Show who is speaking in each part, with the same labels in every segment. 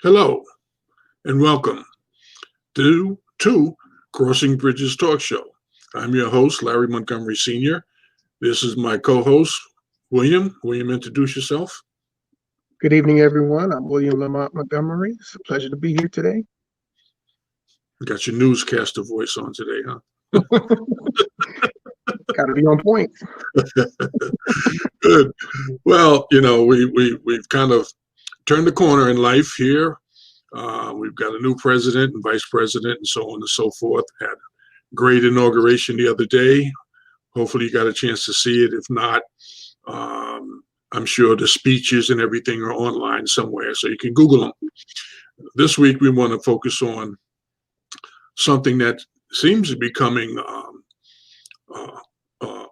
Speaker 1: Hello and welcome to Crossing Bridges Talk Show. I'm your host, Larry Montgomery Sr. This is my co-host, William. William, introduce yourself.
Speaker 2: Good evening, everyone. I'm William Lamont Montgomery. It's a pleasure to be here today.
Speaker 1: You got your newscaster voice on today, huh?
Speaker 2: Got to be on point.
Speaker 1: Good. Well, we've kind of turned the corner in life here. We've got a new president and vice president and so on and so forth. Had a great inauguration the other day. Hopefully you got a chance to see it. If not, I'm sure the speeches and everything are online somewhere, so you can Google them. This week we want to focus on something that seems to be becoming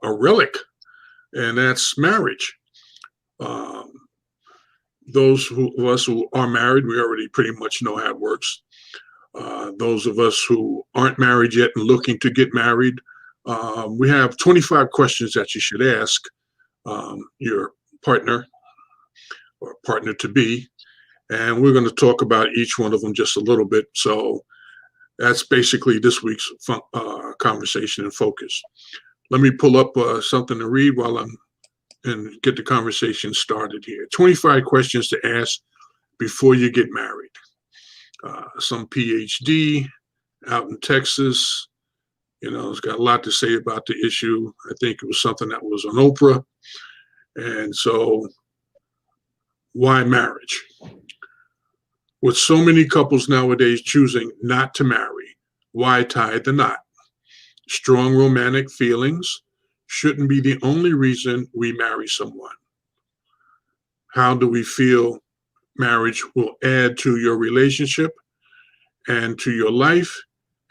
Speaker 1: a relic, and that's marriage. Those of us who are married, we already pretty much know how it works. Those of us who aren't married yet and looking to get married, we have 25 questions that you should ask your partner or partner to be, and we're going to talk about each one of them just a little bit. So that's basically this week's conversation and focus. Let me pull up something to read and get the conversation started here. 25 questions to ask before you get married. Some PhD out in Texas, has got a lot to say about the issue. I think it was something that was on Oprah. And so, why marriage? With so many couples nowadays choosing not to marry, why tie the knot? Strong romantic feelings shouldn't be the only reason we marry someone. How do we feel marriage will add to your relationship and to your life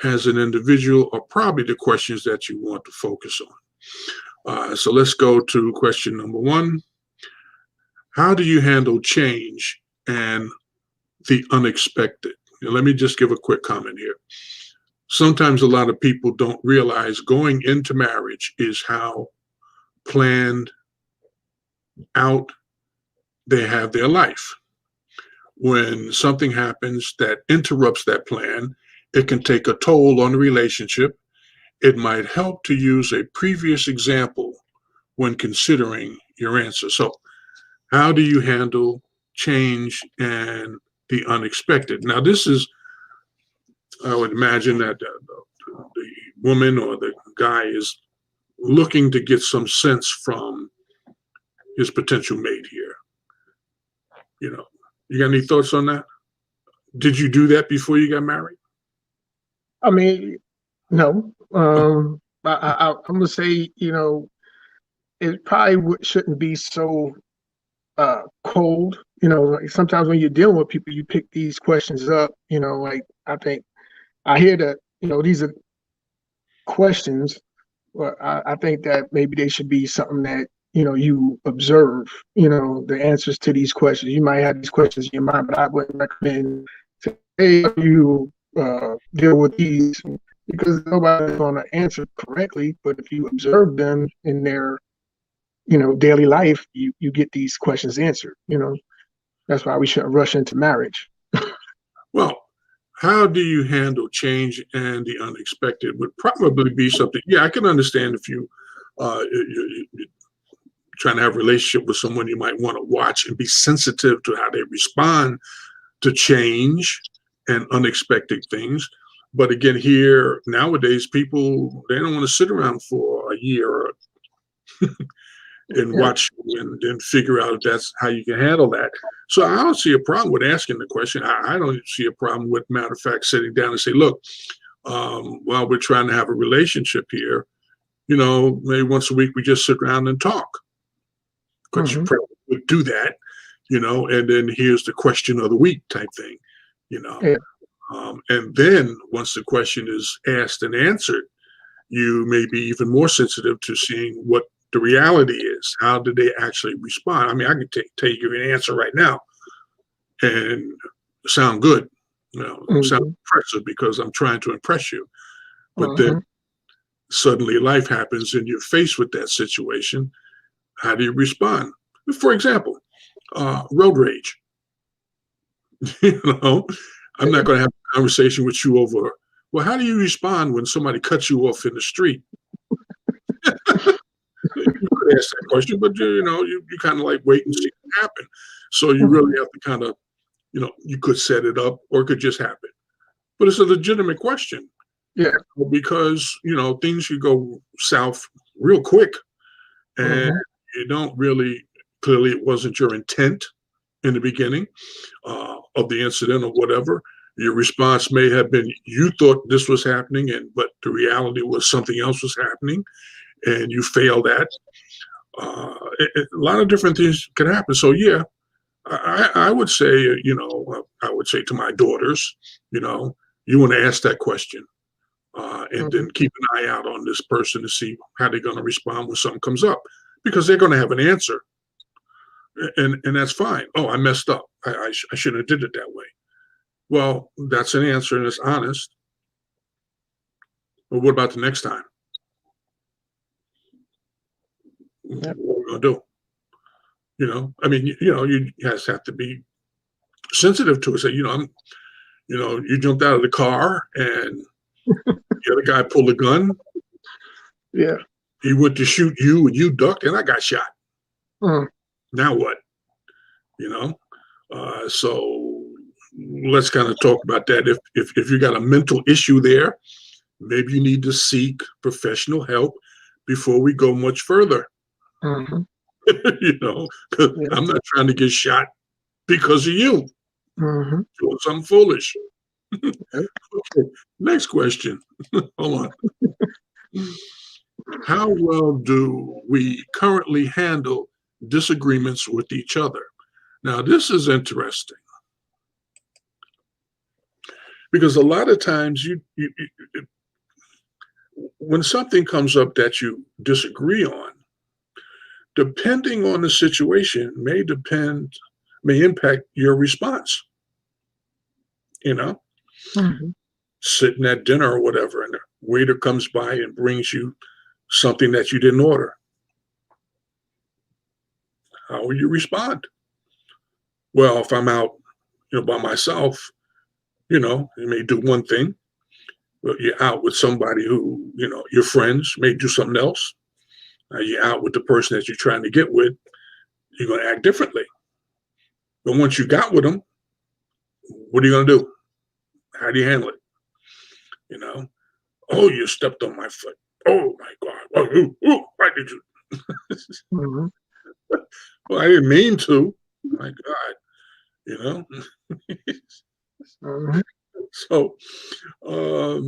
Speaker 1: as an individual are probably the questions that you want to focus on. So let's go to question number one. How do you handle change and the unexpected? Let me just give a quick comment here. Sometimes a lot of people don't realize going into marriage is how planned out they have their life. When something happens that interrupts that plan, it can take a toll on the relationship. It might help to use a previous example when considering your answer. So, how do you handle change and the unexpected? Now, this is, I would imagine that the woman or the guy is looking to get some sense from his potential mate here. You got any thoughts on that? Did you do that before you got married?
Speaker 2: I mean, no. I'm gonna say, it probably shouldn't be so cold. Like sometimes when you're dealing with people, you pick these questions up. Like I think I hear that. These are questions, but I think that maybe they should be something that you observe. The answers to these questions. You might have these questions in your mind, but I wouldn't recommend to hey you deal with these because nobody's going to answer correctly. But if you observe them in their daily life, you get these questions answered. That's why we shouldn't rush into marriage.
Speaker 1: Well, how do you handle change and the unexpected would probably be something. Yeah, I can understand if you're trying to have a relationship with someone, you might want to watch and be sensitive to how they respond to change and unexpected things. But again, here nowadays, people, they don't want to sit around for a year and watch and then figure out if that's how you can handle that. So I don't see a problem with asking the question. I don't see a problem with, matter of fact, sitting down and say, look, while we're trying to have a relationship here, maybe once a week we just sit around and talk. Because you probably would do that, and then here's the question of the week type thing,
Speaker 2: Yeah.
Speaker 1: And then once the question is asked and answered, you may be even more sensitive to seeing what the reality is. How do they actually respond? I mean, I can tell you an answer right now and sound good, sound impressive because I'm trying to impress you. But then suddenly life happens and you're faced with that situation. How do you respond? For example, road rage. You know, I'm not going to have a conversation with you over, well, how do you respond when somebody cuts you off in the street? You could ask that question, but you kind of like wait and see what happens. So you
Speaker 2: Mhm.
Speaker 1: really have to kind of, you could set it up or it could just happen. But it's a legitimate question
Speaker 2: Yeah.
Speaker 1: because, things could go south real quick and
Speaker 2: Mhm.
Speaker 1: you don't really, clearly it wasn't your intent in the beginning of the incident or whatever. Your response may have been you thought this was happening, but the reality was something else was happening, and you failed at. A lot of different things can happen. So yeah, I would say, I would say to my daughters, you want to ask that question, and
Speaker 2: Mhm.
Speaker 1: then keep an eye out on this person to see how they're going to respond when something comes up, because they're going to have an answer, and that's fine. Oh, I messed up. I shouldn't have did it that way. Well, that's an answer and it's honest. But what about the next time? What
Speaker 2: Yeah.
Speaker 1: are we gonna do? I mean, you guys have to be sensitive to it. Say, you jumped out of the car and the other guy pulled a gun.
Speaker 2: Yeah.
Speaker 1: He went to shoot you and you ducked and I got shot.
Speaker 2: Mm.
Speaker 1: Now what? You know? So let's kind of talk about that. If you got a mental issue there, maybe you need to seek professional help before we go much further.
Speaker 2: Mhm.
Speaker 1: 'Cause
Speaker 2: Yeah.
Speaker 1: I'm not trying to get shot because of you
Speaker 2: Mhm.
Speaker 1: doing something foolish.
Speaker 2: Yep.
Speaker 1: Okay, next question. Hold on. How well do we currently handle disagreements with each other? Now, this is interesting because a lot of times when something comes up that you disagree on, depending on the situation, may impact your response. You know,
Speaker 2: Mhm.
Speaker 1: sitting at dinner or whatever, and the waiter comes by and brings you something that you didn't order. How will you respond? Well, if I'm out, by myself, you may do one thing, but you're out with somebody who, your friends may do something else. You're out with the person that you're trying to get with, you're going to act differently. But once you got with them, what are you going to do? How do you handle it? You know, oh, you stepped on my foot. Oh my God. Oh, why did you?
Speaker 2: Mhm.
Speaker 1: Well, I didn't mean to. My God, you know.
Speaker 2: Mhm.
Speaker 1: So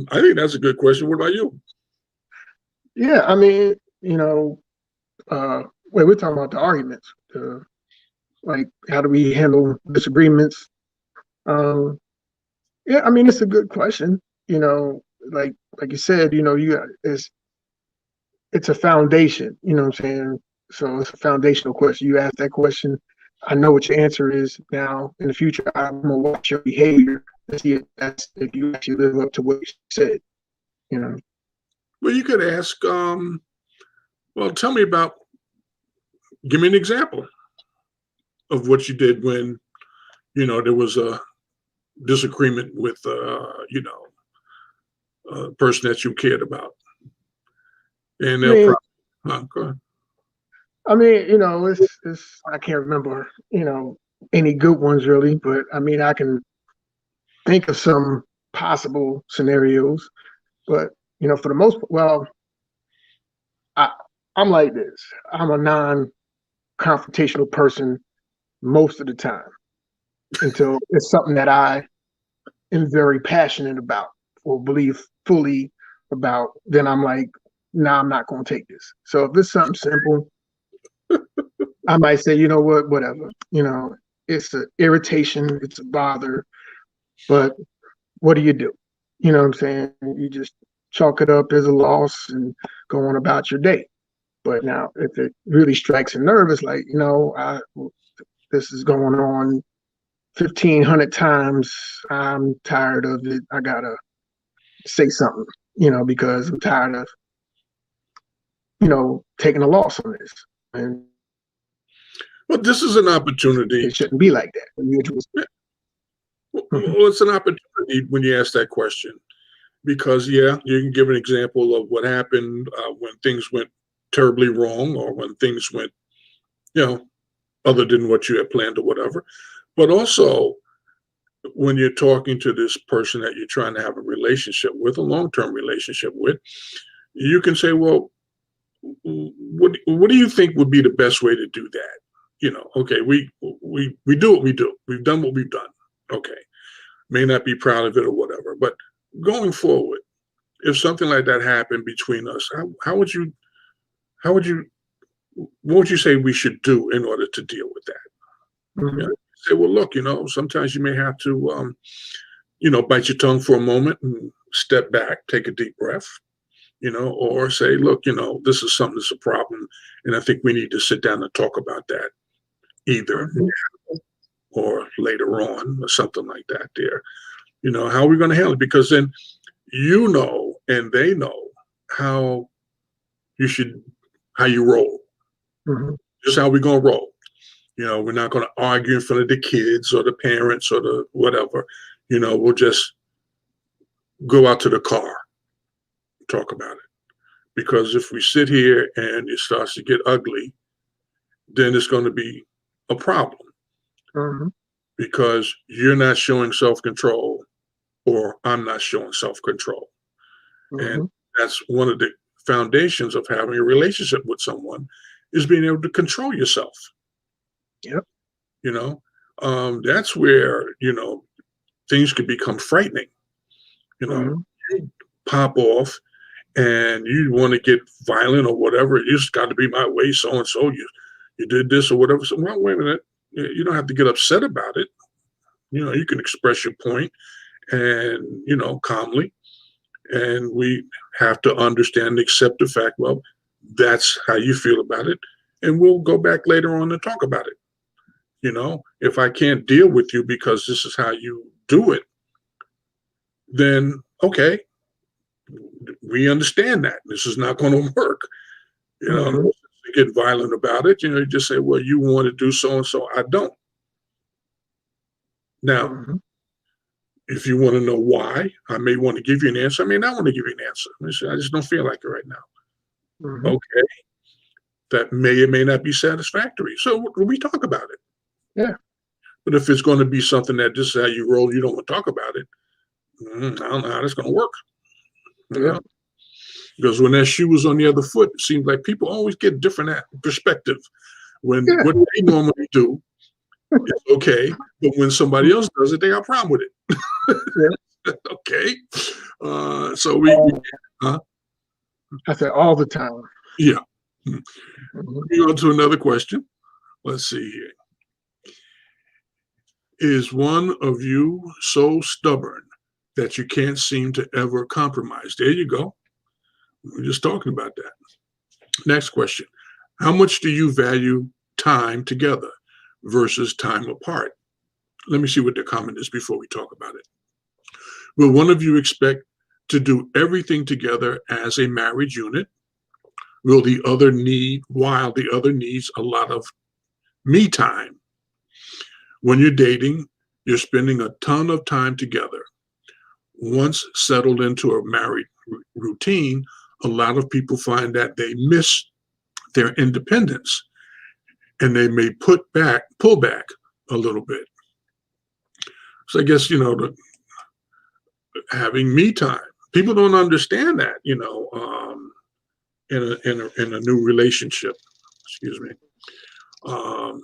Speaker 1: I think that's a good question. What about you?
Speaker 2: Yeah. I mean, wait, we're talking about the arguments. Like, how do we handle disagreements? Um, yeah, I mean, it's a good question. You know, like you said, it's a foundation. You know what I'm saying? So it's a foundational question. You ask that question, I know what your answer is. Now, in the future, I'm gonna watch your behavior and see if you actually live up to what you said. You know.
Speaker 1: Well, you could ask, well, tell me about, give me an example of what you did when, there was a disagreement with, a person that you cared about. And
Speaker 2: I
Speaker 1: they'll
Speaker 2: mean,
Speaker 1: probably, go ahead.
Speaker 2: it's I can't remember, any good ones really, but I mean, I can think of some possible scenarios, but for the most part, well, I I'm like this. I'm a non-confrontational person most of the time until it's something that I am very passionate about or believe fully about. Then I'm like, nah, I'm not going to take this. So if it's something simple, I might say, you know what, whatever. It's an irritation, it's a bother, but what do you do? You know what I'm saying? You just chalk it up as a loss and go on about your day. But now, if it really strikes a nerve, it's like, this is going on 1,500 times. I'm tired of it. I gotta say something, because I'm tired of, taking a loss on this. And
Speaker 1: Well, this is an opportunity.
Speaker 2: it shouldn't be like that. Mhm.
Speaker 1: Well, it's an opportunity when you ask that question because, yeah, you can give an example of what happened when things went terribly wrong or when things went, you know, other than what you had planned or whatever. But also, when you're talking to this person that you're trying to have a relationship with, a long-term relationship with, you can say, well, what do you think would be the best way to do that? Okay, we do what we do. We've done what we've done. Okay, may not be proud of it or whatever, but going forward, if something like that happened between us, how would you what would you say we should do in order to deal with that?
Speaker 2: Mhm.
Speaker 1: Say, well, look, sometimes you may have to, bite your tongue for a moment and step back, take a deep breath, or say, look, this is something that's a problem, and I think we need to sit down and talk about that either
Speaker 2: Mhm.
Speaker 1: or later on or something like that. There, how are we going to handle it? Because then and they know how you should how you roll.
Speaker 2: Mhm.
Speaker 1: Just how we going to roll. We're not going to argue in front of the kids or the parents or the whatever. We'll just go out to the car, talk about it. Because if we sit here and it starts to get ugly, then it's going to be a problem
Speaker 2: Mhm.
Speaker 1: because you're not showing self control or I'm not showing self control. And
Speaker 2: Mhm.
Speaker 1: that's one of the foundations of having a relationship with someone is being able to control yourself.
Speaker 2: Yep.
Speaker 1: You know, that's where, things could become frightening. You know,
Speaker 2: Mhm.
Speaker 1: you pop off and you want to get violent or whatever. It's got to be my way. So and so, you did this or whatever. So, well, wait a minute. You don't have to get upset about it. You can express your point and calmly. And we have to understand and accept the fact. Well, that's how you feel about it, and we'll go back later on and talk about it. If I can't deal with you because this is how you do it, then okay, we understand that this is not going to work.
Speaker 2: Mhm.
Speaker 1: No get violent about it. You just say, well, you want to do so and so. I don't. Now,
Speaker 2: Mhm.
Speaker 1: if you want to know why, I may want to give you an answer. I may not want to give you an answer. I just don't feel like it right now.
Speaker 2: Mhm.
Speaker 1: Okay, that may or may not be satisfactory. So we talk about it.
Speaker 2: Yeah.
Speaker 1: But if it's going to be something that this is how you roll, you don't want to talk about it. I don't know how that's going to work. You
Speaker 2: Yeah.
Speaker 1: know, because when that shoe was on the other foot, it seems like people always get different perspective. When
Speaker 2: Yeah.
Speaker 1: what they normally do is okay, but when somebody else does it, they got a problem with
Speaker 2: Yeah.
Speaker 1: it. Okay, so
Speaker 2: All,
Speaker 1: huh?
Speaker 2: I said all the time.
Speaker 1: Yeah. Hmm.
Speaker 2: Mhm.
Speaker 1: Moving on to another question. Let's see here. Is one of you so stubborn that you can't seem to ever compromise? There you go. We're just talking about that. Next question. How much do you value time together versus time apart? Let me see what the comment is before we talk about it. Will one of you expect to do everything together as a marriage unit? While the other needs a lot of me time? When you're dating, you're spending a ton of time together. Once settled into a married routine, a lot of people find that they miss their independence and they may pull back a little bit. So I guess, having me time. People don't understand that, in a new relationship. Excuse me. Um,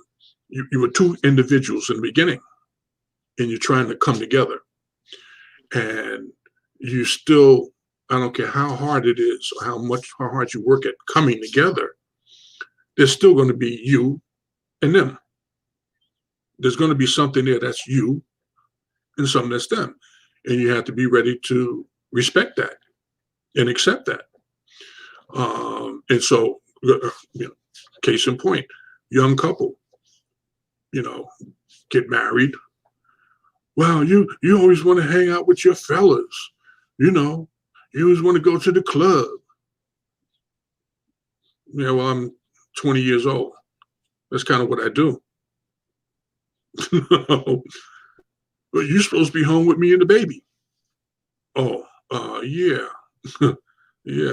Speaker 1: you were two individuals in the beginning, and you're trying to come together, and you still. I don't care how hard it is, or how hard you work at coming together. There's still going to be you and them. There's going to be something there that's you and something that's them, and you have to be ready to respect that and accept that. And so, case in point, young couple, you know, get married. Well, you always want to hang out with your fellas, you know, you always want to go to the club. Yeah, well, I'm 20 years old. That's kind of what I do. But you're supposed to be home with me and the baby. Oh, yeah. Yeah.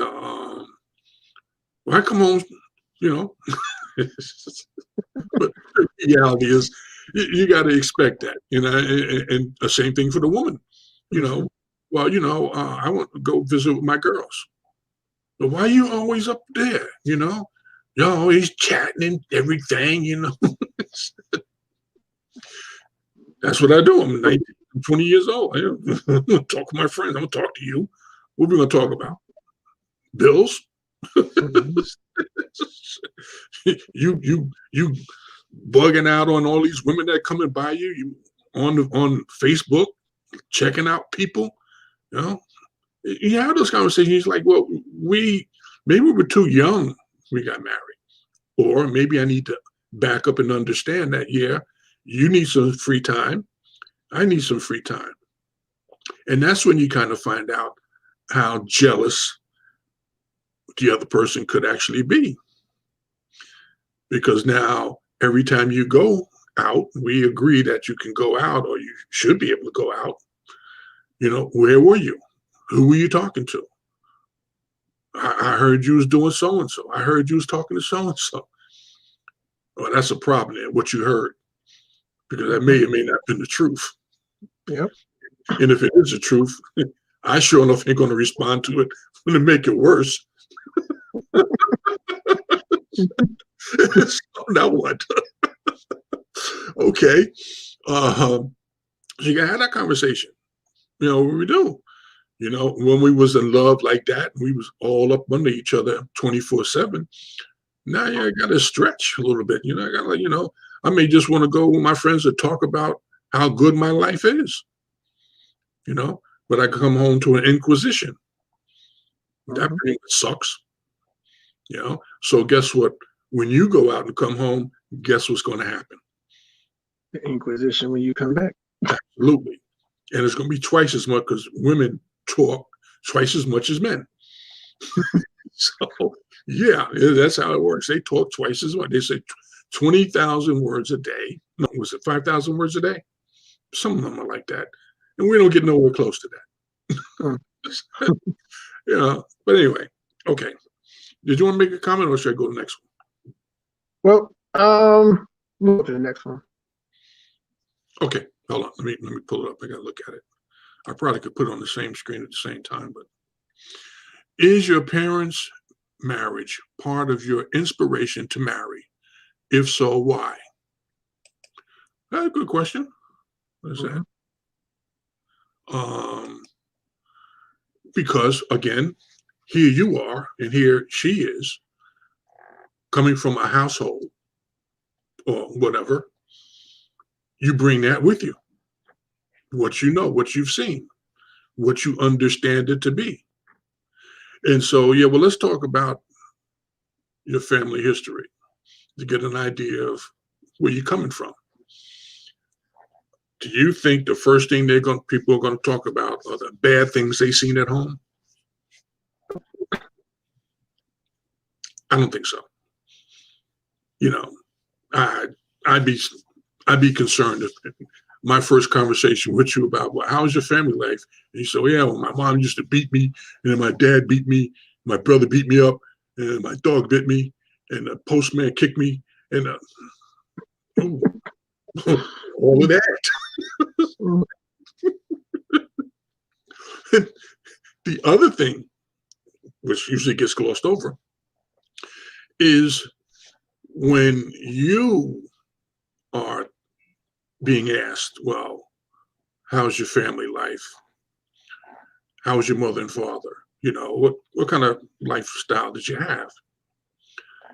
Speaker 1: Well, I come home, you know. But the reality is, you got to expect that, and the same thing for the woman, you
Speaker 2: Mhm.
Speaker 1: know. Well, I want to go visit with my girls. But why are you always up there? You're always chatting and everything. That's what I do. I'm 19, I'm 20 years old. I'm gonna talk to my friends. I'm gonna talk to you. What are we gonna talk about? Bills?
Speaker 2: Mhm.
Speaker 1: You bugging out on all these women that coming by you on Facebook, checking out people, you know. You have those conversations like, well, maybe we were too young, we got married. Or maybe I need to back up and understand that, yeah, you need some free time. I need some free time. And that's when you kind of find out how jealous the other person could actually be. Because now every time you go out, we agree that you can go out or you should be able to go out. Where were you? Who were you talking to? I heard you was doing so and so. I heard you was talking to so and so. Well, that's a problem there, what you heard, because that may
Speaker 2: Mhm.
Speaker 1: or may not have been the truth.
Speaker 2: Yep.
Speaker 1: And if it is the truth, I sure enough ain't going to respond to it to make it worse. So now what? Okay. So you gotta have that conversation. What we do. When we was in love like that, we was all up under each other 24/7. Now you gotta stretch a little bit. I gotta, I may just want to go with my friends to talk about how good my life is, you know, but I come home to an inquisition. That
Speaker 2: Mhm.
Speaker 1: pretty much sucks. So guess what? When you go out and come home, guess what's going to happen?
Speaker 2: The Inquisition when you come back.
Speaker 1: Absolutely. And it's going to be twice as much because women talk twice as much as men. So, yeah, that's how it works. They talk twice as much. They say 20,000 words a day. No, was it 5,000 words a day? Some of them are like that. And we don't get nowhere close to
Speaker 2: Mm.
Speaker 1: that. But anyway, okay. Did you want to make a comment or should I go to the next
Speaker 2: Well, move to the next one.
Speaker 1: one? Okay, hold on. Let me pull it up. I got to look at it. I probably could put it on the same screen at the same time, but is your parents' marriage part of your inspiration to marry? If so, why? That's a good question. What is that?
Speaker 2: Mhm.
Speaker 1: Because again, here you are, and here she is, coming from a household or whatever. You bring that with you. What you know, what you've seen, what you understand it to be. And so, yeah, well, let's talk about your family history to get an idea of where you're coming from. Do you think the first thing people are going to talk about are the bad things they seen at home? I don't think so. You know, I I'd be I'd be concerned if my first conversation with you about, well, how's your family life? And you say, well, yeah, well, my mom used to beat me, and then my dad beat me, my brother beat me up, and my dog bit me, and the postman kicked me, and ooh, all of that.
Speaker 2: Mm.
Speaker 1: The other thing, which usually gets glossed over, is when you are being asked, well, how's your family life? How's your mother and father? What kind of lifestyle did you have?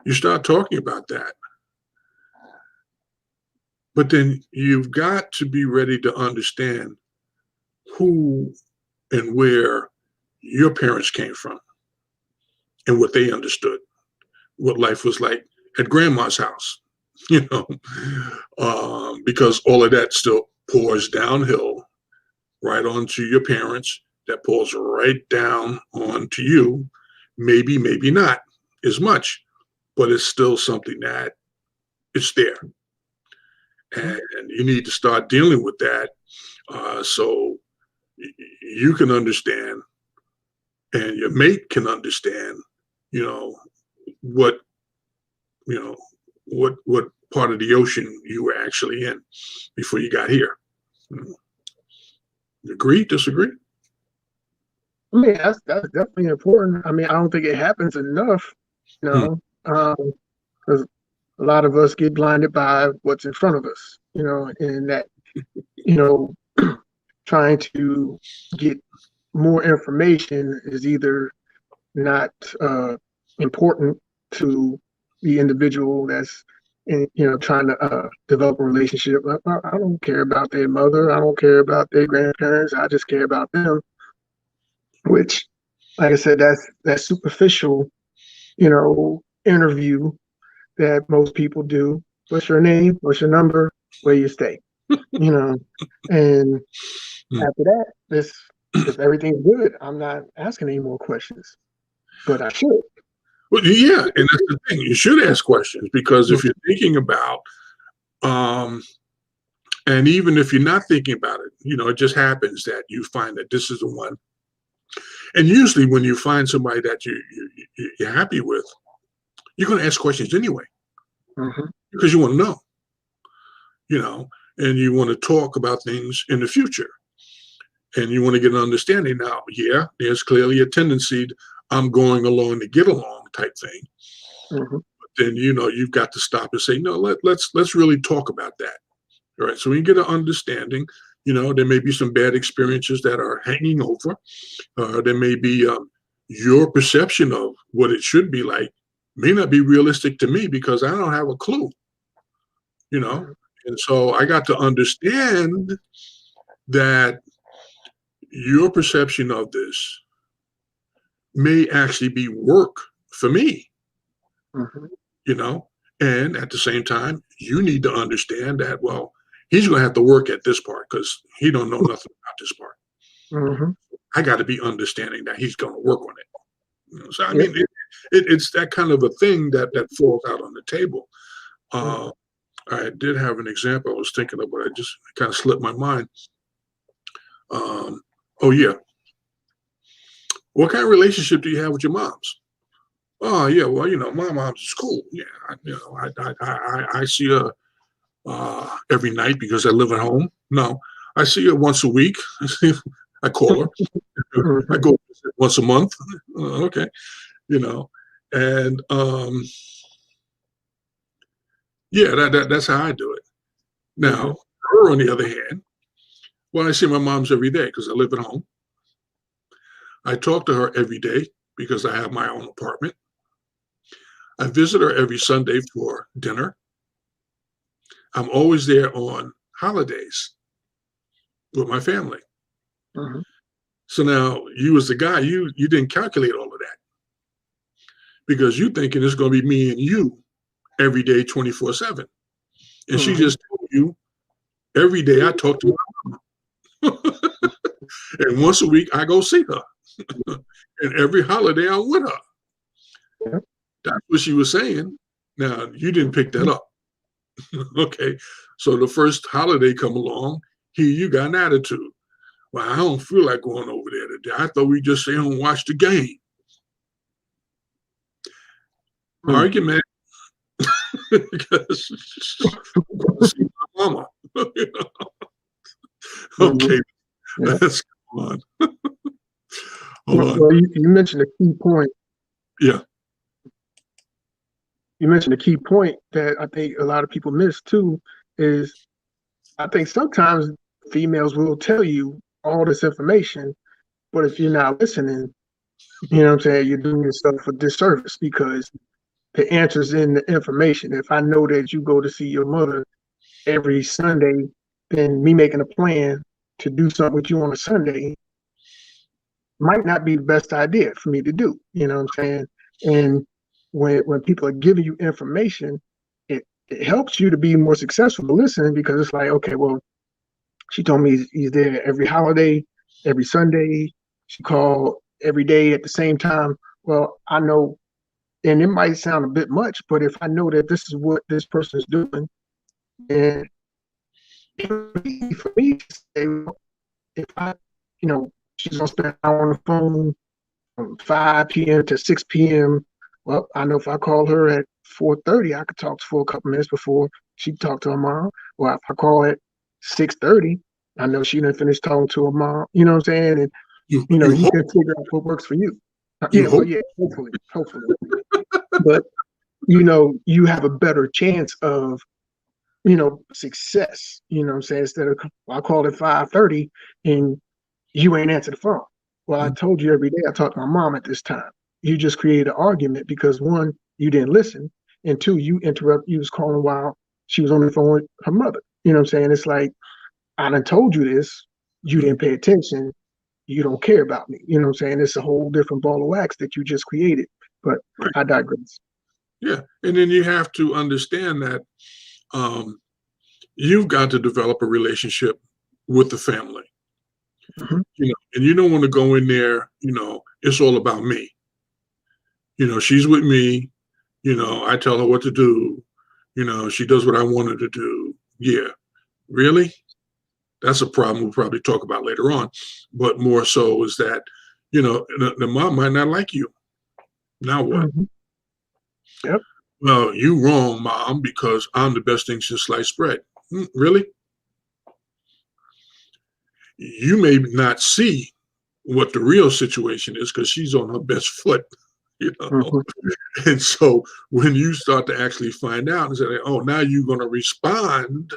Speaker 1: You start talking about that. But then you've got to be ready to understand who and where your parents came from and what they understood, what life was like at grandma's house, because all of that still pours downhill right onto your parents, that pours right down onto you. Maybe, maybe not as much, but it's still something that it's there. And you need to start dealing with that So you can understand, and your mate can understand, you know, what, what part of the ocean you were actually in before you got here. Agree? Disagree?
Speaker 2: I mean, that's definitely important. I mean, I don't think it happens enough, you
Speaker 1: Hmm.
Speaker 2: know, because a lot of us get blinded by what's in front of us, and that, you know, trying to get more information is either not important to the individual that's trying to develop a relationship. I don't care about their mother. I don't care about their grandparents. I just care about them. Which, like I said, that's superficial, interview that most people do. What's your name? What's your number? Where you stay? And
Speaker 1: Hmm.
Speaker 2: after that, this if everything's good, I'm not asking any more questions, but I should.
Speaker 1: Well, yeah, and that's the thing. You should ask questions because if you're thinking about, um, and even if you're not thinking about it, it just happens that you find that this is the one. And usually, when you find somebody that you're happy with, you're going to ask questions anyway
Speaker 2: Mm-hmm.
Speaker 1: because you want to know, you know, and you want to talk about things in the future, and you want to get an understanding. Now, yeah, there's clearly a tendency to, I'm going along to get along type thing.
Speaker 2: Mm-hmm.
Speaker 1: Then you've got to stop and say, no, let's really talk about that. All right. So we get an understanding. There may be some bad experiences that are hanging over. There may be your perception of what it should be like may not be realistic to me because I don't have a clue.
Speaker 2: Mm-hmm.
Speaker 1: And so I got to understand that your perception of this may actually be work for me,
Speaker 2: Mm-hmm.
Speaker 1: you know, and at the same time, you need to understand that, well, he's going to have to work at this part because he don't know nothing about this part.
Speaker 2: Mm-hmm.
Speaker 1: I got to be understanding that he's going to work on it. So I
Speaker 2: Yep.
Speaker 1: mean, it's that kind of a thing that falls out on the table.
Speaker 2: Mm-hmm.
Speaker 1: I did have an example I was thinking of, but I just kind of slipped my mind. Oh yeah, what kind of relationship do you have with your moms? Oh yeah, well my mom's is cool. Yeah, I see her every night because I live at home. No, I see her once a week. I call her. I
Speaker 2: Mm-hmm.
Speaker 1: go visit once a month. Okay, you know, and yeah, that's how I do it.
Speaker 2: Mm-hmm.
Speaker 1: Now, her on the other hand, well, I see my mom's every day because I live at home. I talk to her every day because I have my own apartment. I visit her every Sunday for dinner. I'm always there on holidays with my family.
Speaker 2: Mm-hmm.
Speaker 1: So now you as the guy, you didn't calculate all of that because you thinking it's going to be me and you every day, 24/7. And she
Speaker 2: Mm-hmm.
Speaker 1: just told you every day I talk to her. And once a week I go see her. And every holiday I'm with her.
Speaker 2: Yep.
Speaker 1: That's what she was saying. Now you didn't pick that up. Okay. So the first holiday come along, here you got an attitude. Well, I don't feel like going over there today. I thought we just stay home and watch the game.
Speaker 2: Mm-hmm.
Speaker 1: Argument because I'm going to see my mama.
Speaker 2: Mm-hmm.
Speaker 1: Okay,
Speaker 2: Yeah.
Speaker 1: let's go on. Hold
Speaker 2: Well,
Speaker 1: on.
Speaker 2: well, you mentioned a key point.
Speaker 1: Yeah.
Speaker 2: You mentioned a key point that I think a lot of people miss too. Is I think sometimes females will tell you all this information, but if you're not listening, what I'm saying, you're doing yourself a disservice because the answer's in the information. If I know that you go to see your mother every Sunday, then me making a plan to do something with you on a Sunday might not be the best idea for me to do. You know what I'm saying? And when people are giving you information, it helps you to be more successful to listen because it's like, okay, well, she told me he's there every holiday, every Sunday. She called every day at the same time. Well, I know, and it might sound a bit much, but if I know that this is what this person is doing, and for me, if I, she's gonna spend an hour on the phone from 5 p.m. to 6 p.m. Well, I know if I call her at 4:30, I could talk to her for a couple minutes before she talk to her mom. Or if I call at 6:30, I know she didn't finish talking to her mom. You know what I'm saying? And
Speaker 1: You
Speaker 2: you
Speaker 1: hope,
Speaker 2: can figure out what works for you.
Speaker 1: you
Speaker 2: Yeah, well,
Speaker 1: hope.
Speaker 2: yeah, hopefully. But you have a better chance of success. You know what I'm saying? Instead of I called at 5:30 and you ain't answer the phone. Well, I told you every day I talked to my mom at this time. You just created an argument because one, you didn't listen, and two, you was calling while she was on the phone with her mother. You know what I'm saying? It's like, I done told you this, you didn't pay attention, you don't care about me. You know what I'm saying? It's a whole different ball of wax that you just created. But
Speaker 1: Right.
Speaker 2: I digress.
Speaker 1: Yeah. And then you have to understand that you've got to develop a relationship with the family.
Speaker 2: Mhm.
Speaker 1: And you don't want to go in there, it's all about me. She's with me, I tell her what to do, she does what I want her to do. Yeah. Really? That's a problem we'll probably talk about later on. But more so is that, the mom might not like you. Now what?
Speaker 2: Mhm. Yep.
Speaker 1: Well, you wrong, mom, because I'm the best thing since sliced bread. Really? You may not see what the real situation is because she's on her best foot,
Speaker 2: Mhm.
Speaker 1: And so when you start to actually find out and say, oh, now you're going to respond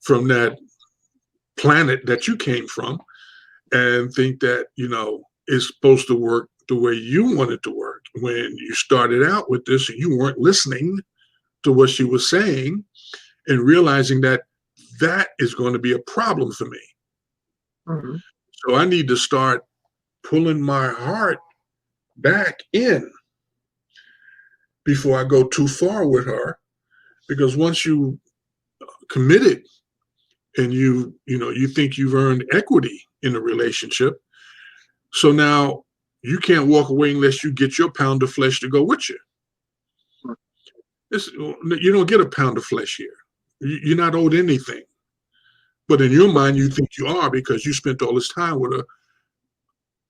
Speaker 1: from that planet that you came from and think that, it's supposed to work the way you want it to work. When you started out with this and you weren't listening to what she was saying and realizing that that is going to be a problem for me.
Speaker 2: Mhm.
Speaker 1: So I need to start pulling my heart back in before I go too far with her. Because once you committed and you think you've earned equity in a relationship, so now you can't walk away unless you get your pound of flesh to go with you. You don't get a pound of flesh here. You're not owed anything. But in your mind, you think you are because you spent all this time with her,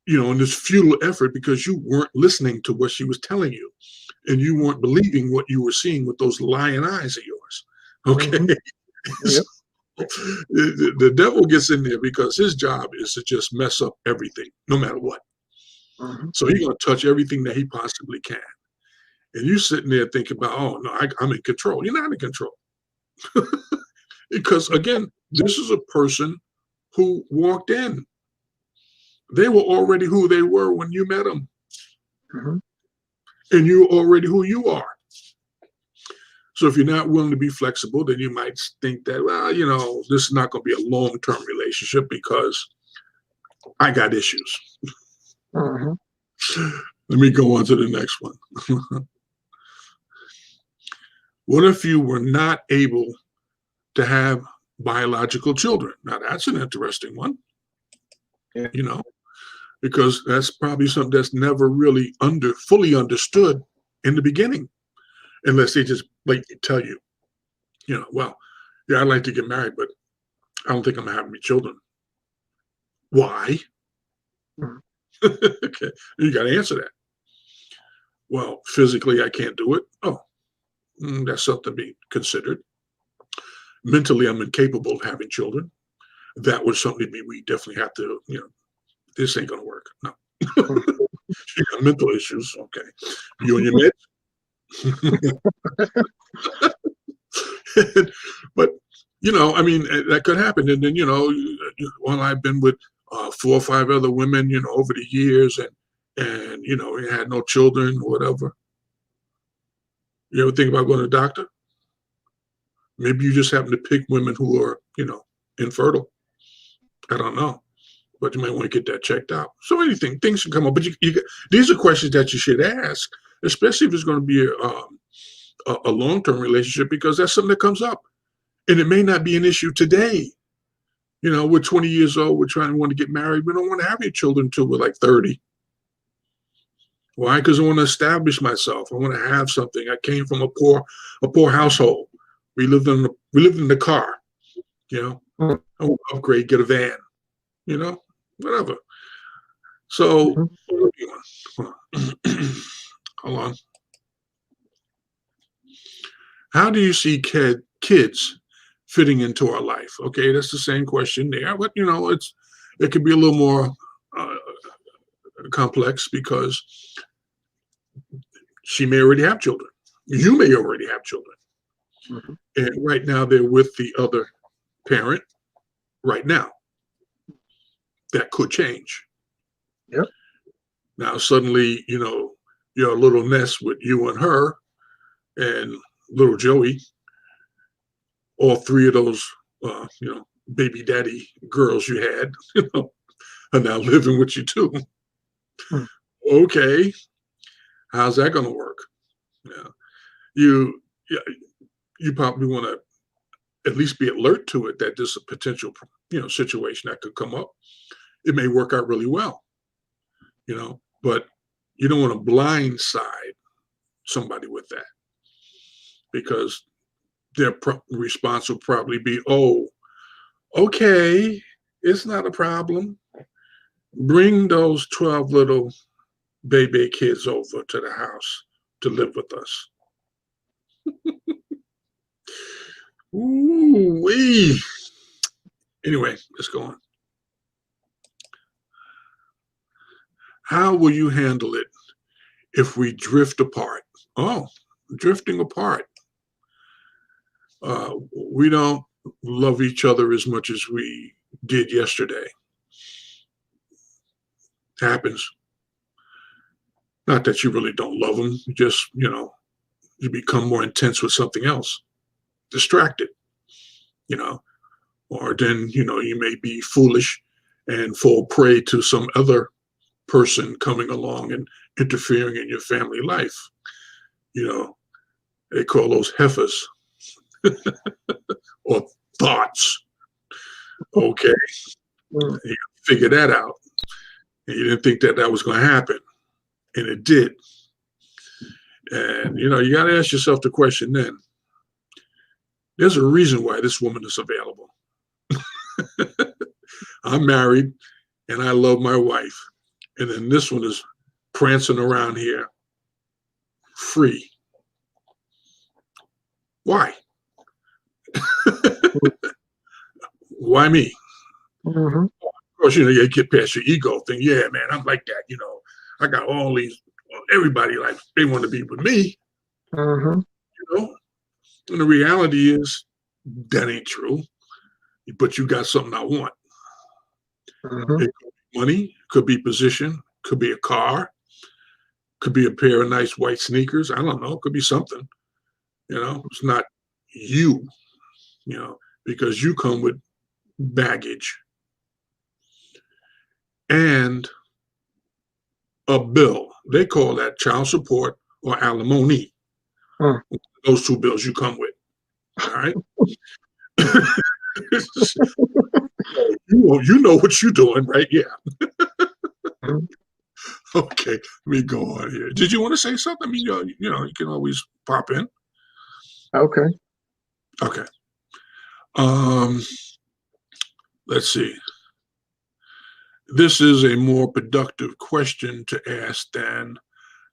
Speaker 1: in this futile effort because you weren't listening to what she was telling you and you weren't believing what you were seeing with those lying eyes of yours. Okay.
Speaker 2: Mhm. Yep.
Speaker 1: The devil gets in there because his job is to just mess up everything, no matter what.
Speaker 2: Mhm.
Speaker 1: So he's going to touch everything that he possibly can. And you sitting there thinking about, oh, no, I'm in control. You're not in control. Because, again, this is a person who walked in. They were already who they were when you met them.
Speaker 2: Mhm.
Speaker 1: And you're already who you are. So if you're not willing to be flexible, then you might think that, well, this is not going to be a long-term relationship because I got issues.
Speaker 2: Mhm.
Speaker 1: Let me go on to the next one. What if you were not able to have biological children? Now, that's an interesting one,
Speaker 2: Yeah.
Speaker 1: because that's probably something that's never really fully understood in the beginning, unless they just blatantly tell you, well, yeah, I'd like to get married, but I don't think I'm having any children. Why?
Speaker 2: Mhm.
Speaker 1: Okay, you got to answer that. Well, physically, I can't do it. Oh, that's something to be considered. Mentally, I'm incapable of having children. That was something we definitely have to, this ain't going to work. No.
Speaker 2: Mhm.
Speaker 1: You got mental issues. Okay. You on your meds? But, I mean, that could happen. And then, well, I've been with 4 or 5 other women, over the years and, we had no children or whatever. You ever think about going to the doctor? Maybe you just happen to pick women who are, infertile. I don't know. But you might want to get that checked out. So things can come up. But these are questions that you should ask, especially if it's going to be a long-term relationship, because that's something that comes up. And it may not be an issue today. We're 20 years old. We're trying to want to get married. We don't want to have any children until we're like 30. Why? Because I want to establish myself. I want to have something. I came from a poor household. We lived in the car. I want to upgrade, get a van, whatever. So,
Speaker 2: Mhm.
Speaker 1: what are we doing? Hold on. How do you see kids fitting into our life? Okay, that's the same question there, but it could be a little more uh, complex because she may already have children. You may already have children,
Speaker 2: Mhm.
Speaker 1: and right now they're with the other parent. Right now, that could change.
Speaker 2: Yep.
Speaker 1: Now suddenly, you're a little nest with you and her and little Joey. All three of those, baby daddy girls you had, are now living with you too.
Speaker 2: Mm.
Speaker 1: Okay, how's that going to work? Yeah, you, yeah, you probably want to at least be alert to it that there's a potential, situation that could come up. It may work out really well, but you don't want to blindside somebody with that because their response will probably be, "Oh, okay, it's not a problem. Bring those 12 little baby kids over to the house to live with us." Ooh wee. Anyway, let's go on. How will you handle it if we drift apart? Oh, drifting apart. We don't love each other as much as we did yesterday. Happens. Not that you really don't love them, just, you become more intense with something else, distracted, you know, or then, you may be foolish and fall prey to some other person coming along and interfering in your family life. You know, they call those heifers or thoughts. Okay,
Speaker 2: Mm.
Speaker 1: you figure that out. And you didn't think that that was going to happen, and it did. And you got to ask yourself the question then. There's a reason why this woman is available. I'm married and I love my wife. And then this one is prancing around here free. Why? Why me?
Speaker 2: Mhm.
Speaker 1: Of course, you get past your ego thing. Yeah, man, I'm like that. I got all these, everybody like, they want to be with me,
Speaker 2: Mhm.
Speaker 1: you know? And the reality is that ain't true, but you got something I want.
Speaker 2: Mhm.
Speaker 1: It could be money, could be position, could be a car, could be a pair of nice white sneakers. I don't know. It could be something, It's not you, because you come with baggage and a bill. They call that child support or alimony.
Speaker 2: Mm.
Speaker 1: Those two bills you come with. All right. You know what you're doing, right? Yeah.
Speaker 2: Mhm.
Speaker 1: Okay. Let me go on here. Did you want to say something? I mean, you can always pop in.
Speaker 2: Okay.
Speaker 1: Okay. Um, let's see. This is a more productive question to ask than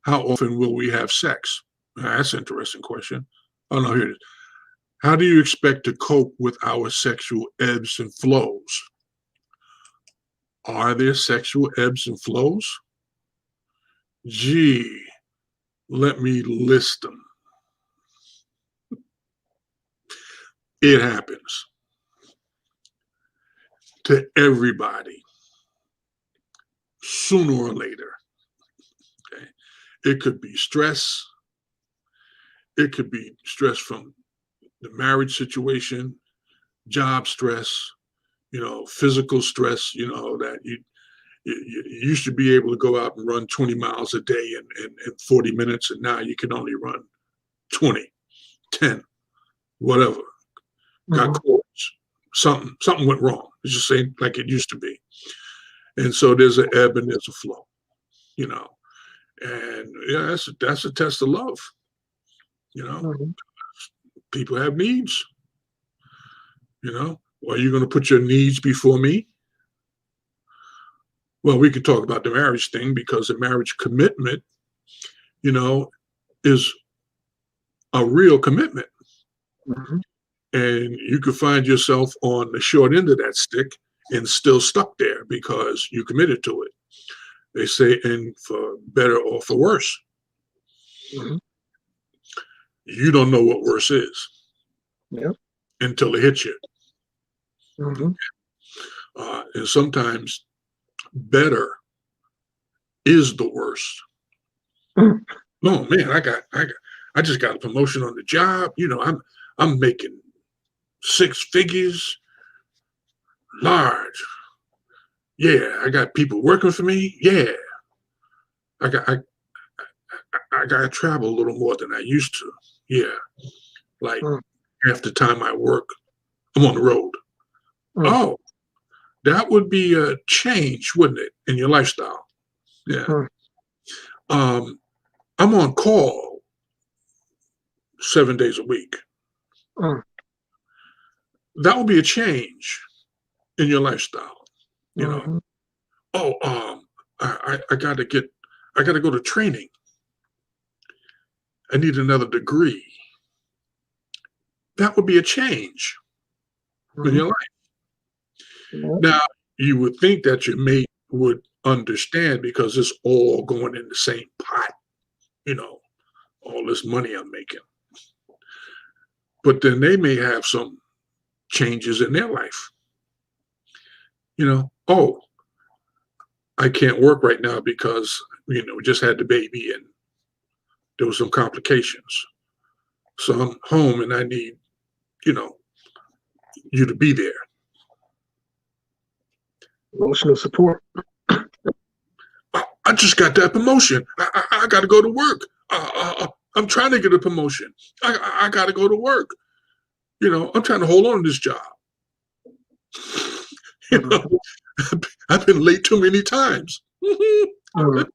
Speaker 1: how often will we have sex? That's an interesting question. Oh no, here it is. How do you expect to cope with our sexual ebbs and flows? Are there sexual ebbs and flows? Gee, let me list them. It happens to everybody sooner or later. Okay. It could be stress. It could be stress from the marriage situation, job stress, physical stress, that you used to be able to go out and run 20 miles a day in 40 minutes, and now you can only run 20, 10, whatever. Got
Speaker 2: Mhm.
Speaker 1: cords. Something went wrong. It's just ain't like it used to be. And so there's an ebb and there's a flow, you know. And yeah, that's a test of love, you know.
Speaker 2: Mhm.
Speaker 1: People have needs, Are you going to put your needs before me? Well, we could talk about the marriage thing because the marriage commitment, you know, is a real commitment.
Speaker 2: Mhm.
Speaker 1: And you could find yourself on the short end of that stick and still stuck there because you committed to it. They say, and for better or for worse,
Speaker 2: Mhm.
Speaker 1: you don't know what worse is
Speaker 2: Yep.
Speaker 1: until it hits you.
Speaker 2: Mhm.
Speaker 1: And sometimes better is the worst.
Speaker 2: Mm.
Speaker 1: Oh man, I just got a promotion on the job. I'm making six figures, large. Yeah, I got people working for me. Yeah, I got I got to travel a little more than I used to. Yeah, like
Speaker 2: Mm.
Speaker 1: half the time I work, I'm on the road.
Speaker 2: Mm.
Speaker 1: Oh, that would be a change, wouldn't it, in your lifestyle? Yeah.
Speaker 2: Mm.
Speaker 1: Um, I'm on call 7 days a week.
Speaker 2: Mm.
Speaker 1: That would be a change in your lifestyle. You know,
Speaker 2: Mhm.
Speaker 1: oh, I got to go to training. I need another degree. That would be a change in
Speaker 2: Mhm.
Speaker 1: your life.
Speaker 2: Yep.
Speaker 1: Now, you would think that your mate would understand because it's all going in the same pot, you know, all this money I'm making. But then they may have some changes in their life. Oh, I can't work right now because, we just had the baby and there was some complications. So I'm home and I need, you know, you to be there.
Speaker 2: Emotional support.
Speaker 1: I just got that promotion. I got to go to work. I'm trying to get a promotion. I got to go to work. I'm trying to hold on to this job. You know,
Speaker 2: Mhm.
Speaker 1: I've been late too many times.
Speaker 2: Mhm.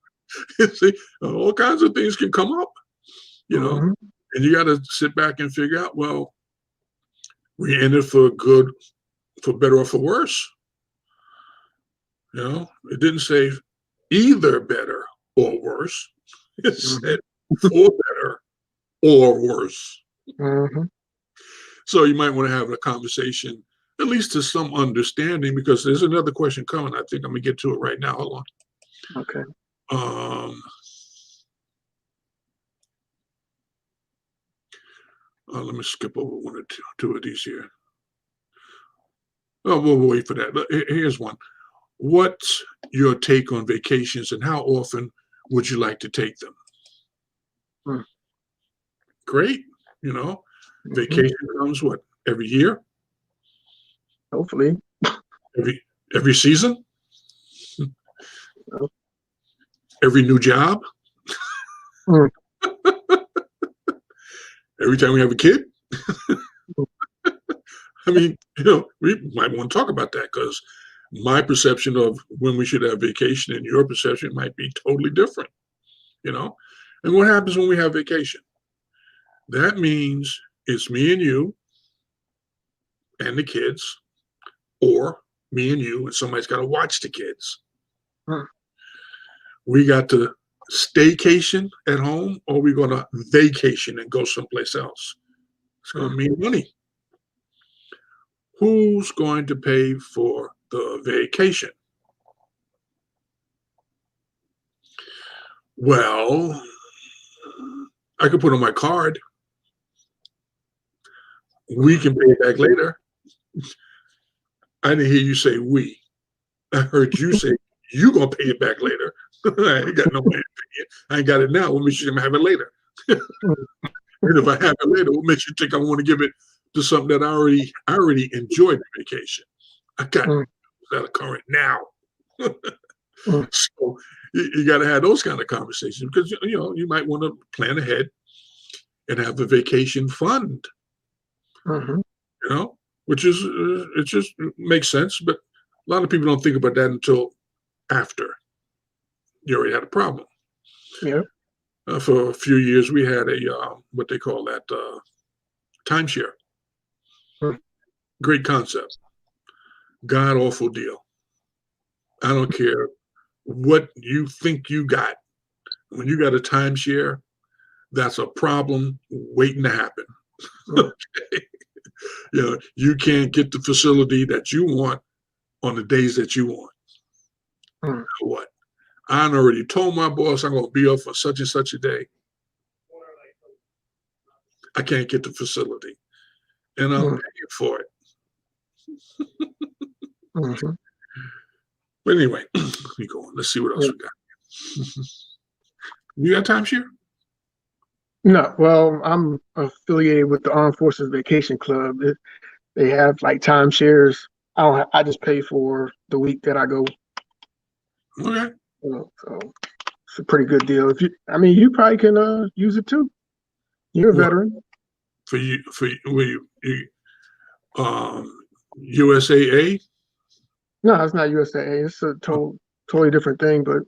Speaker 1: See, all kinds of things can come up,
Speaker 2: Mhm.
Speaker 1: and you got to sit back and figure out, well, we in it for good, for better or for worse. It didn't say either better or worse. It
Speaker 2: Mhm.
Speaker 1: said for better or worse.
Speaker 2: Mhm.
Speaker 1: So you might want to have a conversation, at least to some understanding, because there's another question coming. I think I'm gonna get to it right now. Hold
Speaker 2: Okay.
Speaker 1: on. Let me skip over one or two of these here. Oh, we'll wait for that. Here's one. What's your take on vacations and how often would you like to take them?
Speaker 2: Mm.
Speaker 1: Great.
Speaker 2: Mhm.
Speaker 1: Vacation comes what, every year,
Speaker 2: Hopefully.
Speaker 1: every season,
Speaker 2: Yep.
Speaker 1: every new job,
Speaker 2: Mm.
Speaker 1: every time we have a kid. I mean, we might want to talk about that because my perception of when we should have vacation and your perception might be totally different, you know? And what happens when we have vacation? That means it's me and you and the kids, or me and you, and somebody's got to watch the kids.
Speaker 2: Mm.
Speaker 1: We got to staycation at home, or we're going to vacation and go someplace else. It's going
Speaker 2: Mm.
Speaker 1: to mean money. Who's going to pay for the vacation? Well, I could put on my card. We can pay it back later. I didn't hear you say we. I heard you say you gonna pay it back later. I ain't got no money to pay it. I ain't got it now. What makes you have it later?
Speaker 2: Mm.
Speaker 1: And if I have it later, what makes you think I want to give it to something that I already enjoyed the vacation? I got
Speaker 2: Mm.
Speaker 1: that current now.
Speaker 2: Mm.
Speaker 1: So you got to have those kind of conversations because you might want to plan ahead and have a vacation fund.
Speaker 2: Mhm.
Speaker 1: Which is it just makes sense, but a lot of people don't think about that until after you already had a problem.
Speaker 2: Yep.
Speaker 1: For a few years, we had a what they call that timeshare.
Speaker 2: Mm.
Speaker 1: Great concept. God awful deal. I don't care what you think you got. When you got a timeshare, that's a problem waiting to happen.
Speaker 2: Mm.
Speaker 1: You can't get the facility that you want on the days that you want.
Speaker 2: Mm.
Speaker 1: What? I already told my boss I'm going to be up for such and such a day. I can't get the facility, and I'm paying for it.
Speaker 2: Mm-hmm.
Speaker 1: But anyway, we go on. Let's see what else we got. You got timeshare?
Speaker 2: No, well, I'm affiliated with the Armed Forces Vacation Club. They have like timeshares. I just pay for the week that I go.
Speaker 1: Okay.
Speaker 2: So it's a pretty good deal. You probably can use it too. You're a
Speaker 1: What,
Speaker 2: veteran.
Speaker 1: for USAA?
Speaker 2: No, it's not USAA. It's a totally different thing. But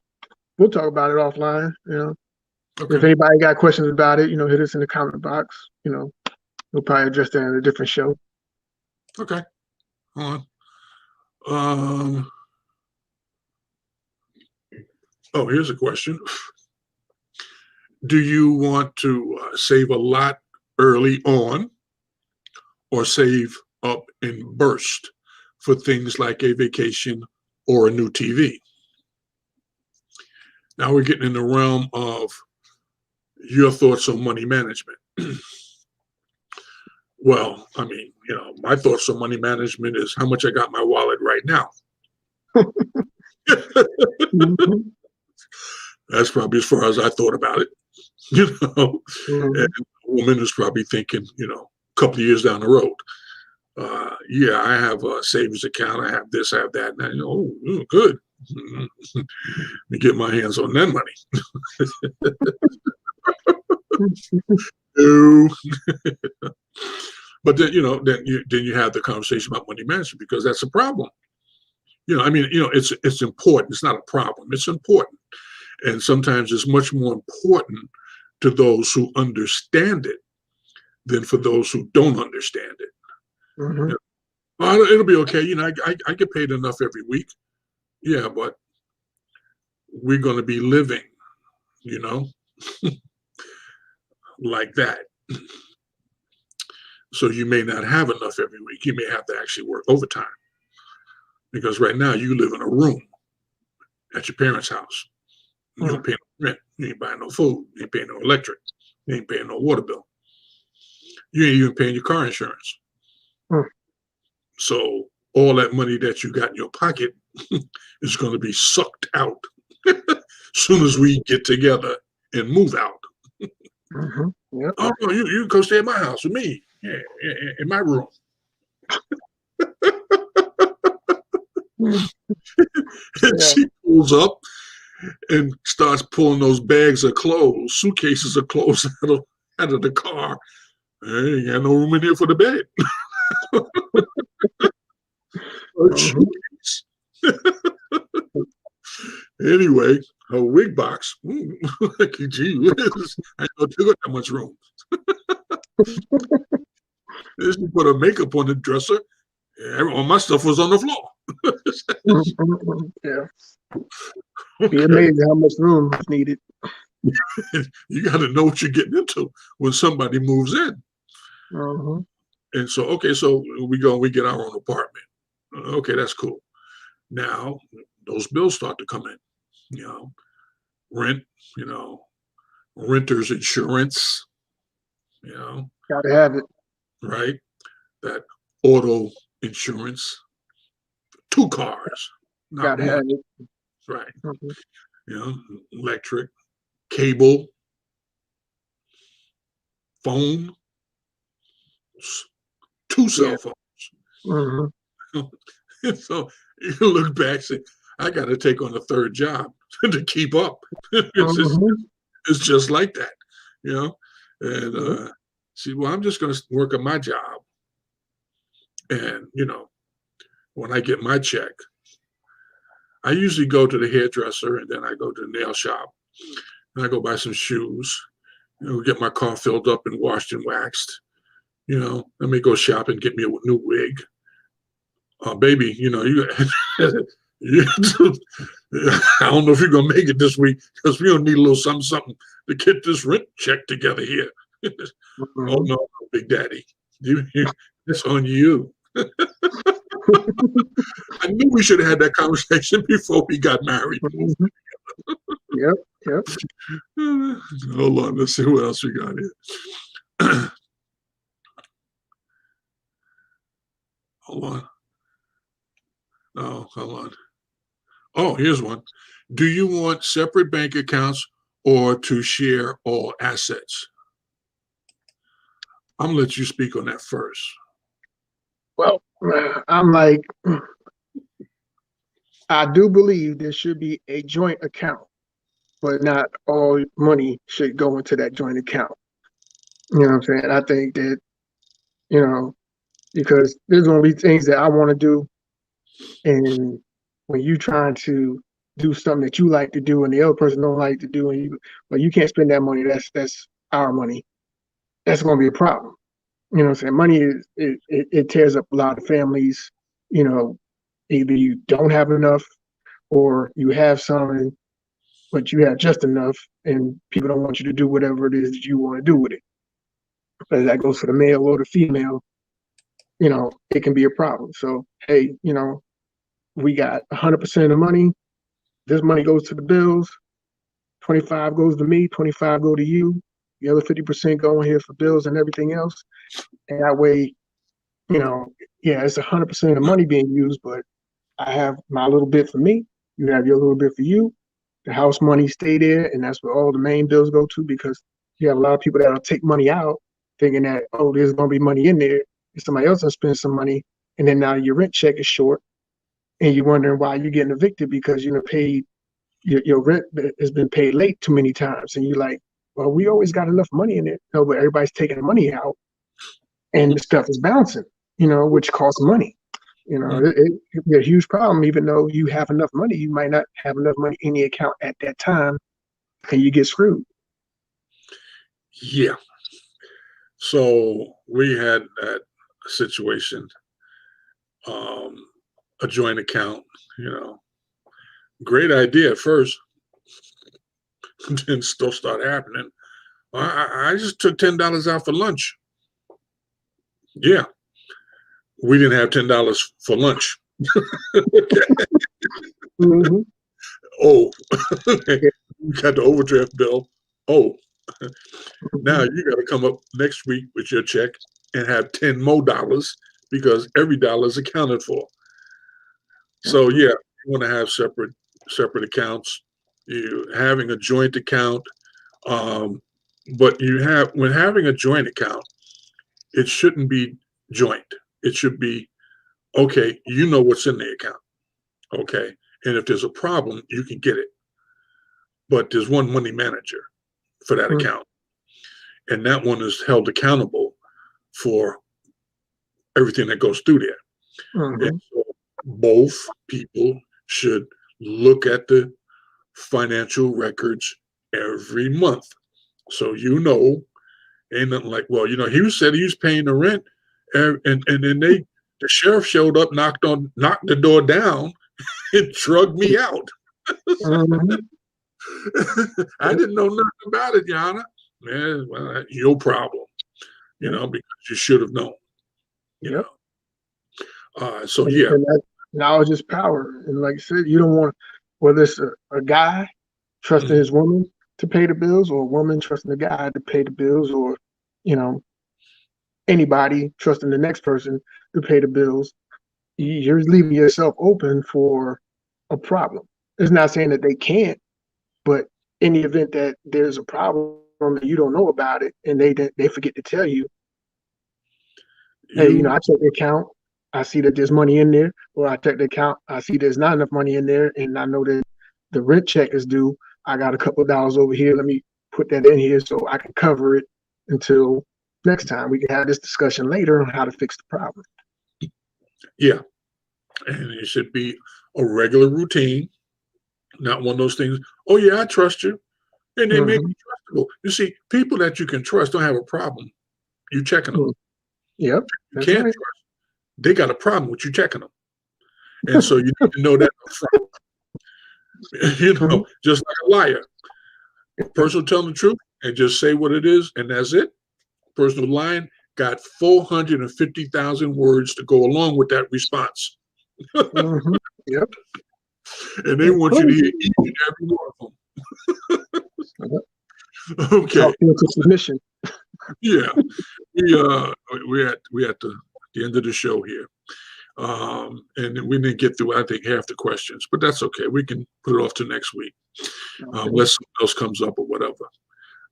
Speaker 2: we'll talk about it offline.
Speaker 1: Okay.
Speaker 2: If anybody got questions about it, hit us in the comment box. We'll probably address that in a different show.
Speaker 1: Okay. Hold on. Here's a question. Do you want to save a lot early on or save up in burst for things like a vacation or a new TV? Now we're getting in the realm of your thoughts on money management. Well, my thoughts on money management is how much I got in my wallet right now.
Speaker 2: Mm-hmm.
Speaker 1: That's probably as far as I thought about it. And
Speaker 2: Mm-hmm.
Speaker 1: a woman is probably thinking, a couple of years down the road. Yeah, I have a savings account. I have this, I have that. And good. Let me get my hands on that money. No. But then, then you have the conversation about money management because that's a problem. It's important. It's not a problem. It's important. And sometimes it's much more important to those who understand it than for those who don't understand it.
Speaker 2: Mm-hmm.
Speaker 1: It'll be okay. I get paid enough every week. Yeah, but we're going to be living, like that. So you may not have enough every week. You may have to actually work overtime because right now you live in a room at your parents' house. You don't pay no rent. You ain't buying no food. You ain't paying no electric. You ain't paying no water bill. You ain't even paying your car insurance. So all that money that you got in your pocket is going to be sucked out as soon as we get together and move out.
Speaker 2: Mm-hmm. Yep.
Speaker 1: Oh, no, you can come stay at my house with me. Yeah, in my room. And she pulls up and starts pulling those bags of clothes, suitcases of clothes out of the car. I ain't got no room in here for the bed. Anyway, her wig box. Gee whiz. I know took up that much room. She put her makeup on the dresser. All my stuff was on the floor.
Speaker 2: Yeah.
Speaker 1: Okay.
Speaker 2: Be amazing how much room is needed.
Speaker 1: You got to know what you're getting into when somebody moves in.
Speaker 2: Mm-hmm.
Speaker 1: And so, okay, so we get our own apartment. Okay, that's cool. Now those bills start to come in. Rent. Renter's insurance.
Speaker 2: Gotta have it.
Speaker 1: Right. That auto insurance. 2 cars. Not
Speaker 2: Gotta
Speaker 1: one.
Speaker 2: have it.
Speaker 1: Right.
Speaker 2: Mm-hmm.
Speaker 1: Electric, cable, phone, 2 cell phones.
Speaker 2: Mm-hmm.
Speaker 1: So you look back and say, I got to take on a 3rd job to keep up. It's just like that, And see, well, I'm just going to work on my job. And, when I get my check, I usually go to the hairdresser and then I go to the nail shop and I go buy some shoes, get my car filled up and washed and waxed. Let me go shop and get me a new wig. baby, you, I don't know if you're gonna make it this week because we don't need a little something, something to get this rent check together here. Oh
Speaker 2: Mhm.
Speaker 1: no, Big Daddy, it's on you. I knew we should have had that conversation before we got married.
Speaker 2: Mhm. Yep, yep.
Speaker 1: Hold on, let's see what else we got here. Hold on. Oh, hold on. Oh, here's one. Do you want separate bank accounts or to share all assets? I'm gonna let you speak on that first.
Speaker 2: Well, I'm like, I do believe there should be a joint account, but not all money should go into that joint account. You know what I'm saying? I think that, you know, because there's going to be things that I want to do. And when you trying to do something that you like to do and the other person don't like to do, and you can't spend that money, that's our money. That's going to be a problem. You know what I'm saying? Money it tears up a lot of families. You know, either you don't have enough or you have some, but you have just enough, and people don't want you to do whatever it is that you want to do with it. Whether that goes for the male or the female, it can be a problem. So, hey, we got 100% of the money. This money goes to the bills. 25 goes to me. 25 go to you. The other 50% go in here for bills and everything else. And that way, it's 100% of the money being used, but I have my little bit for me. You have your little bit for you. The house money stay there, and that's where all the main bills go to, because you have a lot of people that'll take money out thinking that, oh, there's going to be money in there, and somebody else will spend some money, and then now your rent check is short, and you're wondering why you're getting evicted because paid your rent has been paid late too many times, and you're like, well, we always got enough money in it. No, but everybody's taking the money out, and the stuff is bouncing, which costs money. It'd be a huge problem. Even though you have enough money, you might not have enough money in the account at that time, and you get screwed.
Speaker 1: Yeah. So we had that situation, a joint account, great idea at first, then still start happening. I just took $10 out for lunch. Yeah. We didn't have $10 for lunch.
Speaker 2: Mm-hmm.
Speaker 1: Oh, you got the overdraft bill. Oh, now you got to come up next week with your check and have 10 more dollars because every dollar is accounted for. So yeah, you want to have separate accounts. You having a joint account, but when having a joint account, it shouldn't be joint. It should be, okay, you know what's in the account. Okay. And if there's a problem, you can get it. But there's one money manager for that account. And that one is held accountable for everything that goes through there.
Speaker 2: Mm-hmm.
Speaker 1: And so both people should look at the financial records every month. So ain't nothing like, well, he said he was paying the rent, and then the sheriff showed up, knocked the door down, and drugged me out.
Speaker 2: Mm-hmm.
Speaker 1: I didn't know nothing about it, Yana. Man, well, that's your problem, because you should have known.
Speaker 2: Yep.
Speaker 1: So yeah.
Speaker 2: And that knowledge is power. And like I said, you don't want, whether it's a guy trusting his woman to pay the bills, or a woman trusting the guy to pay the bills, or, anybody trusting the next person to pay the bills, you're leaving yourself open for a problem. It's not saying that they can't, but in the event that there's a problem and you don't know about it, and they forget to tell you, hey, I check the account, I see that there's money in there, or I check the account, I see there's not enough money in there, and I know that the rent check is due. I got a couple of dollars over here. Let me put that in here so I can cover it until next time. We can have this discussion later on how to fix the problem.
Speaker 1: Yeah. And it should be a regular routine, not one of those things. Oh yeah, I trust you. And they make you trustable. You see, people that you can trust don't have a problem. You checking them.
Speaker 2: Yep.
Speaker 1: You can't trust. They got a problem with you checking them. And so you need to know that up front. Just like a liar. A person will tell the truth and just say what it is, and that's it. Person who's lying got 450,000 words to go along with that response.
Speaker 2: Mm-hmm. Yep.
Speaker 1: And they want you to hear each and every one of them. Okay.
Speaker 2: Talk into submission.
Speaker 1: Yeah. We're at the end of the show here. And we didn't get through, I think, half the questions, but that's okay. We can put it off to next week, unless something else comes up or whatever.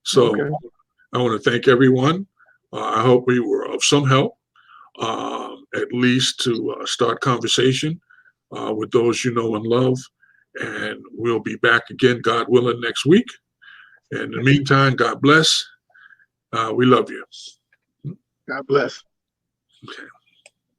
Speaker 1: So I want to thank everyone. I hope we were of some help, at least to start conversation with those you know and love. And we'll be back again, God willing, next week. And in the meantime, God bless. We love you.
Speaker 2: God bless.
Speaker 1: Okay.